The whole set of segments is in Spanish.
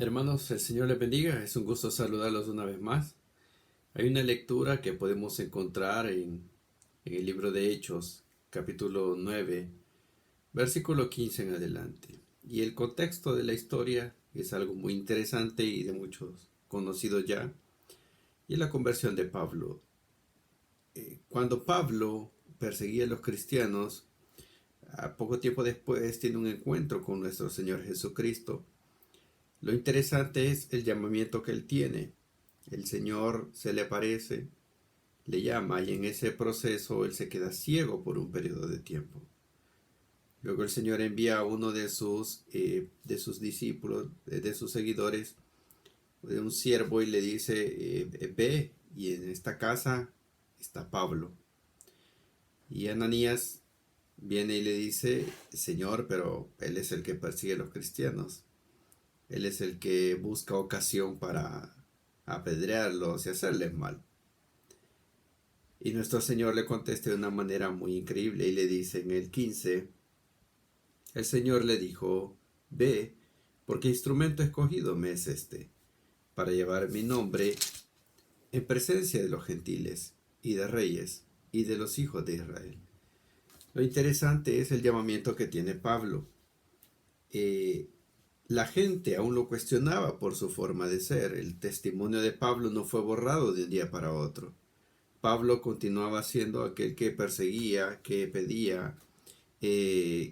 Hermanos, el Señor les bendiga. Es un gusto saludarlos una vez más. Hay una lectura que podemos encontrar en el libro de Hechos, capítulo 9, versículo 15 en adelante. Y el contexto de la historia es algo muy interesante y de muchos conocidos ya. Y es la conversión de Pablo. Cuando Pablo perseguía a los cristianos, a poco tiempo después tiene un encuentro con nuestro Señor Jesucristo. Lo interesante es el llamamiento que él tiene. El Señor se le aparece, le llama y en ese proceso él se queda ciego por un periodo de tiempo. Luego el Señor envía a uno de sus discípulos, de sus seguidores, de un siervo y le dice, ve y en esta casa está Pablo. Y Ananías viene y le dice, Señor, pero él es el que persigue a los cristianos. Él es el que busca ocasión para apedrearlos y hacerles mal. Y nuestro Señor le contesta de una manera muy increíble y le dice en el 15, el Señor le dijo, ve, porque instrumento escogido me es este, para llevar mi nombre en presencia de los gentiles y de reyes y de los hijos de Israel. Lo interesante es el llamamiento que tiene Pablo. La gente aún lo cuestionaba por su forma de ser. El testimonio de Pablo no fue borrado de un día para otro. Pablo continuaba siendo aquel que perseguía, que pedía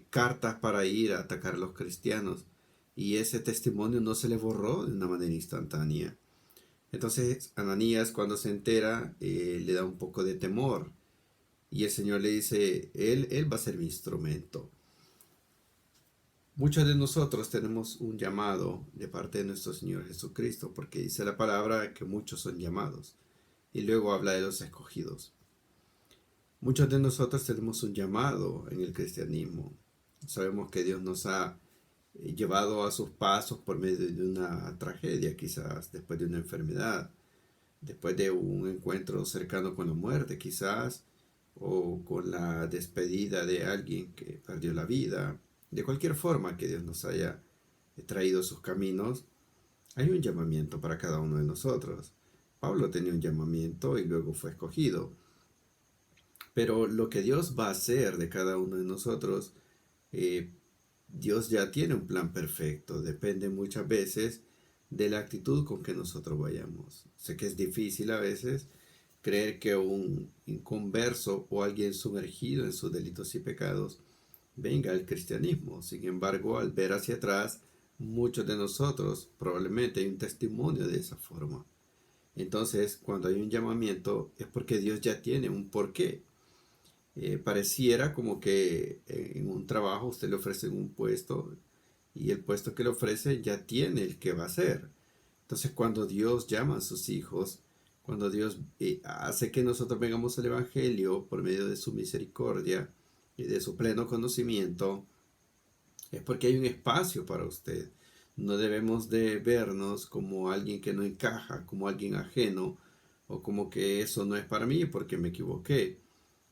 cartas para ir a atacar a los cristianos. Y ese testimonio no se le borró de una manera instantánea. Entonces Ananías cuando se entera le da un poco de temor. Y el Señor le dice, él va a ser mi instrumento. Muchos de nosotros tenemos un llamado de parte de nuestro Señor Jesucristo, porque dice la palabra que muchos son llamados. Y luego habla de los escogidos. Muchos de nosotros tenemos un llamado en el cristianismo. Sabemos que Dios nos ha llevado a sus pasos por medio de una tragedia, quizás después de una enfermedad, después de un encuentro cercano con la muerte, quizás, o con la despedida de alguien que perdió la vida. De cualquier forma que Dios nos haya traído a sus caminos, hay un llamamiento para cada uno de nosotros. Pablo tenía un llamamiento y luego fue escogido. Pero lo que Dios va a hacer de cada uno de nosotros, eh, Dios ya tiene un plan perfecto. Depende muchas veces de la actitud con que nosotros vayamos. Sé que es difícil a veces creer que un inconverso o alguien sumergido en sus delitos y pecados venga al cristianismo. Sin embargo, al ver hacia atrás, muchos de nosotros probablemente hay un testimonio de esa forma. Entonces, cuando hay un llamamiento es porque Dios ya tiene un porqué. Pareciera como que en un trabajo usted le ofrece un puesto y el puesto que le ofrece ya tiene el que va a hacer. Entonces cuando Dios llama a sus hijos, cuando Dios hace que nosotros vengamos al Evangelio por medio de su misericordia y de su pleno conocimiento, es porque hay un espacio para usted. No debemos de vernos como alguien que no encaja, como alguien ajeno, o como que eso no es para mí porque me equivoqué.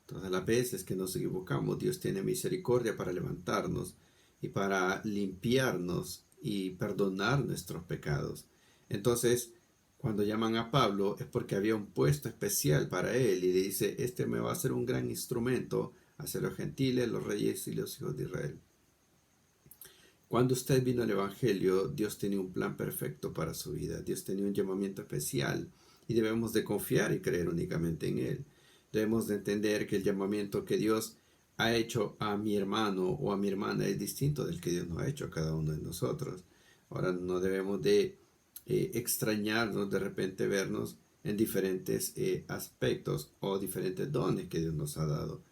Todas las veces que nos equivocamos, Dios tiene misericordia para levantarnos y para limpiarnos y perdonar nuestros pecados. Entonces, cuando llaman a Pablo es porque había un puesto especial para él y le dice, este me va a ser un gran instrumento hacia los gentiles, los reyes y los hijos de Israel. Cuando usted vino al Evangelio, Dios tenía un plan perfecto para su vida. Dios tenía un llamamiento especial y debemos de confiar y creer únicamente en Él. Debemos de entender que el llamamiento que Dios ha hecho a mi hermano o a mi hermana es distinto del que Dios nos ha hecho a cada uno de nosotros. Ahora no debemos de extrañarnos de repente vernos en diferentes aspectos o diferentes dones que Dios nos ha dado.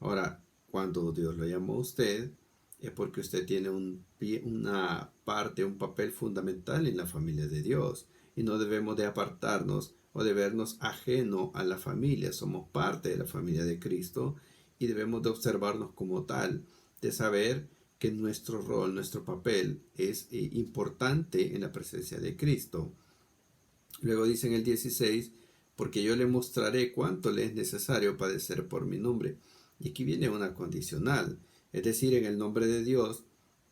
Ahora, cuando Dios lo llamó a usted, es porque usted tiene una parte, un papel fundamental en la familia de Dios. Y no debemos de apartarnos o de vernos ajeno a la familia. Somos parte de la familia de Cristo y debemos de observarnos como tal, de saber que nuestro rol, nuestro papel es importante en la presencia de Cristo. Luego dice en el 16, porque yo le mostraré cuánto le es necesario padecer por mi nombre. Y aquí viene una condicional. Es decir, en el nombre de Dios,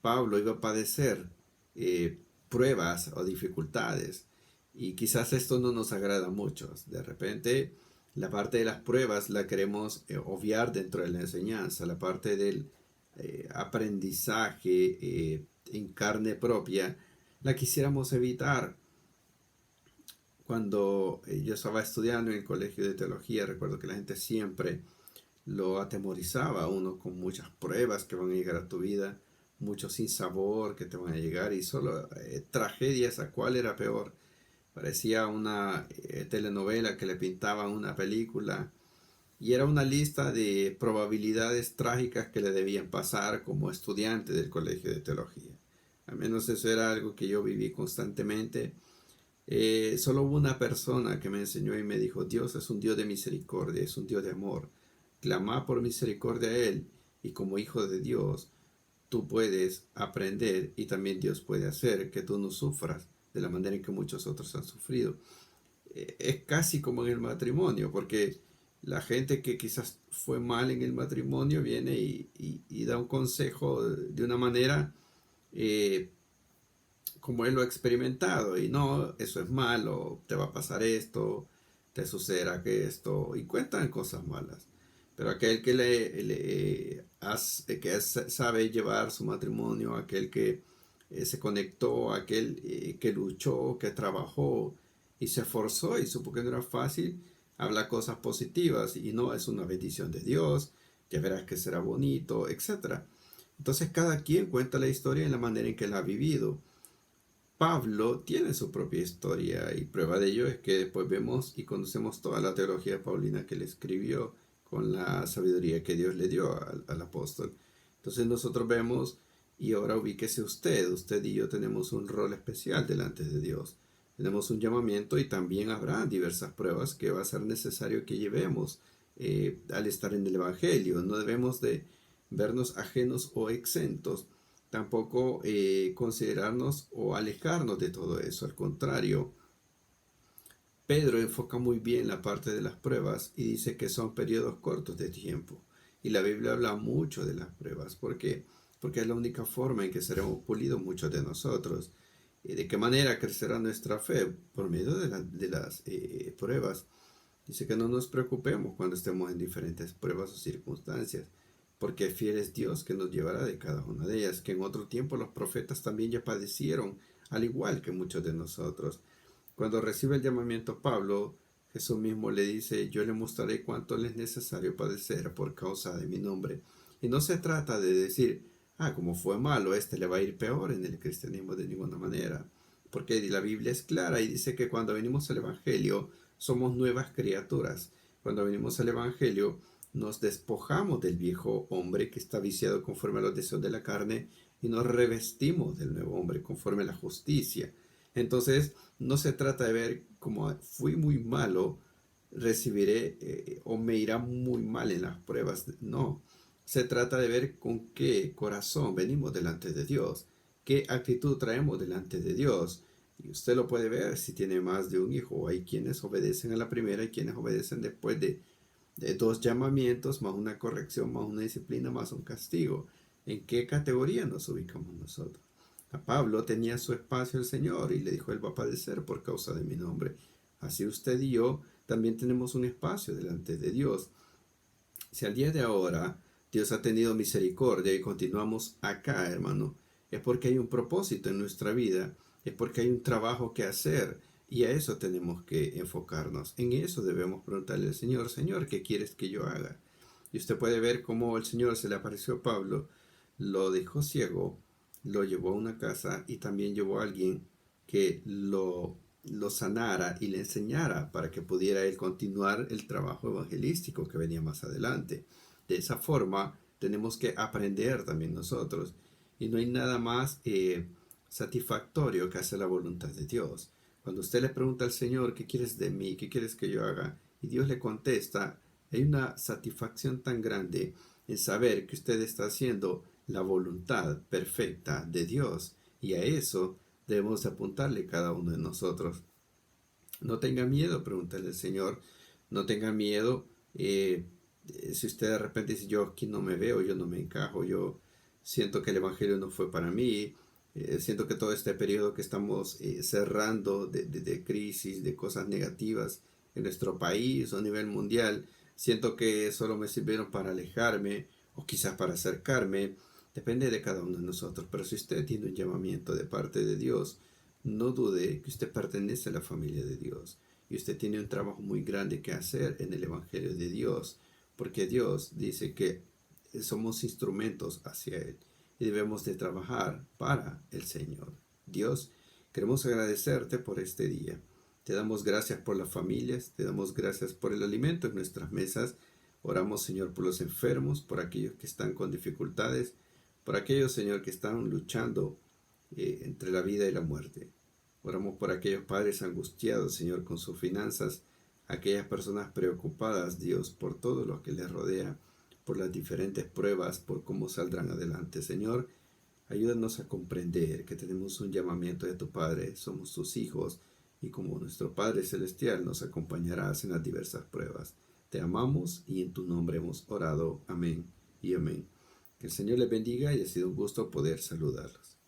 Pablo iba a padecer pruebas o dificultades. Y quizás esto no nos agrada mucho. De repente, la parte de las pruebas la queremos obviar dentro de la enseñanza, la parte del aprendizaje en carne propia, la quisiéramos evitar. Cuando yo estaba estudiando en el colegio de teología, recuerdo que la gente siempre lo atemorizaba a uno con muchas pruebas que van a llegar a tu vida, mucho sinsabor que te van a llegar y solo tragedias a cuál era peor. Parecía una telenovela que le pintaban una película y era una lista de probabilidades trágicas que le debían pasar como estudiante del colegio de teología. Al menos eso era algo que yo viví constantemente. Solo hubo una persona que me enseñó y me dijo, Dios es un Dios de misericordia, es un Dios de amor. Clama por misericordia a Él y como hijo de Dios tú puedes aprender y también Dios puede hacer que tú no sufras de la manera en que muchos otros han sufrido. Es casi como en el matrimonio, porque la gente que quizás fue mal en el matrimonio viene y da un consejo de una manera eh, como él lo ha experimentado y no, eso es malo, te va a pasar esto, te sucederá que esto, y cuentan cosas malas. Pero aquel que sabe llevar su matrimonio, aquel que se conectó, aquel que luchó, que trabajó y se esforzó y supo que no era fácil, habla cosas positivas y no es una bendición de Dios, ya verás que será bonito, etcétera. Entonces cada quien cuenta la historia en la manera en que la ha vivido. Pablo tiene su propia historia y prueba de ello es que después vemos y conocemos toda la teología paulina que él escribió con la sabiduría que Dios le dio al apóstol. Entonces nosotros vemos y ahora ubíquese usted y yo tenemos un rol especial delante de Dios. Tenemos un llamamiento y también habrá diversas pruebas que va a ser necesario que llevemos al estar en el Evangelio. No debemos de vernos ajenos o exentos, tampoco considerarnos o alejarnos de todo eso. Al contrario, Pedro enfoca muy bien la parte de las pruebas y dice que son periodos cortos de tiempo. Y la Biblia habla mucho de las pruebas. ¿Por qué? Porque es la única forma en que seremos pulidos muchos de nosotros. ¿De qué manera crecerá nuestra fe? Por medio de las pruebas. Dice que no nos preocupemos cuando estemos en diferentes pruebas o circunstancias, porque fiel es Dios que nos llevará de cada una de ellas, que en otro tiempo los profetas también ya padecieron, al igual que muchos de nosotros. Cuando recibe el llamamiento Pablo, Jesús mismo le dice, yo le mostraré cuánto le es necesario padecer por causa de mi nombre. Y no se trata de decir, como fue malo, este le va a ir peor en el cristianismo de ninguna manera. Porque la Biblia es clara y dice que cuando venimos al Evangelio somos nuevas criaturas. Cuando venimos al Evangelio nos despojamos del viejo hombre que está viciado conforme a los deseos de la carne y nos revestimos del nuevo hombre conforme a la justicia. Entonces, no se trata de ver como fui muy malo, recibiré o me irá muy mal en las pruebas. No, se trata de ver con qué corazón venimos delante de Dios, qué actitud traemos delante de Dios. Y usted lo puede ver si tiene más de un hijo. Hay quienes obedecen a la primera y quienes obedecen después de dos llamamientos, más una corrección, más una disciplina, más un castigo. ¿En qué categoría nos ubicamos nosotros? A Pablo tenía su espacio el Señor y le dijo, él va a padecer por causa de mi nombre. Así usted y yo también tenemos un espacio delante de Dios. Si al día de ahora Dios ha tenido misericordia y continuamos acá, hermano, es porque hay un propósito en nuestra vida, es porque hay un trabajo que hacer y a eso tenemos que enfocarnos. En eso debemos preguntarle al Señor, Señor, ¿qué quieres que yo haga? Y usted puede ver cómo el Señor se le apareció a Pablo, lo dejó ciego, lo llevó a una casa y también llevó a alguien que lo sanara y le enseñara para que pudiera él continuar el trabajo evangelístico que venía más adelante. De esa forma tenemos que aprender también nosotros. Y no hay nada más satisfactorio que hacer la voluntad de Dios. Cuando usted le pregunta al Señor, ¿qué quieres de mí? ¿Qué quieres que yo haga? Y Dios le contesta, hay una satisfacción tan grande en saber que usted está haciendo la voluntad perfecta de Dios. Y a eso debemos apuntarle cada uno de nosotros. No tenga miedo, pregúntale al Señor. No tenga miedo. Si usted de repente dice, yo aquí no me veo, yo no me encajo, yo siento que el Evangelio no fue para mí, Siento que todo este periodo que estamos cerrando de crisis, de cosas negativas en nuestro país o a nivel mundial, siento que solo me sirvieron para alejarme o quizás para acercarme. Depende de cada uno de nosotros. Pero si usted tiene un llamamiento de parte de Dios, no dude que usted pertenece a la familia de Dios. Y usted tiene un trabajo muy grande que hacer en el Evangelio de Dios. Porque Dios dice que somos instrumentos hacia Él y debemos de trabajar para el Señor. Dios, queremos agradecerte por este día. Te damos gracias por las familias, te damos gracias por el alimento en nuestras mesas. Oramos, Señor, por los enfermos, por aquellos que están con dificultades, por aquellos, Señor, que están luchando entre la vida y la muerte. Oramos por aquellos padres angustiados, Señor, con sus finanzas, aquellas personas preocupadas, Dios, por todo lo que les rodea, por las diferentes pruebas, por cómo saldrán adelante. Señor, ayúdanos a comprender que tenemos un llamamiento de tu Padre, somos tus hijos, y como nuestro Padre Celestial nos acompañarás en las diversas pruebas. Te amamos y en tu nombre hemos orado. Amén y amén. Que el Señor les bendiga y ha sido un gusto poder saludarlos.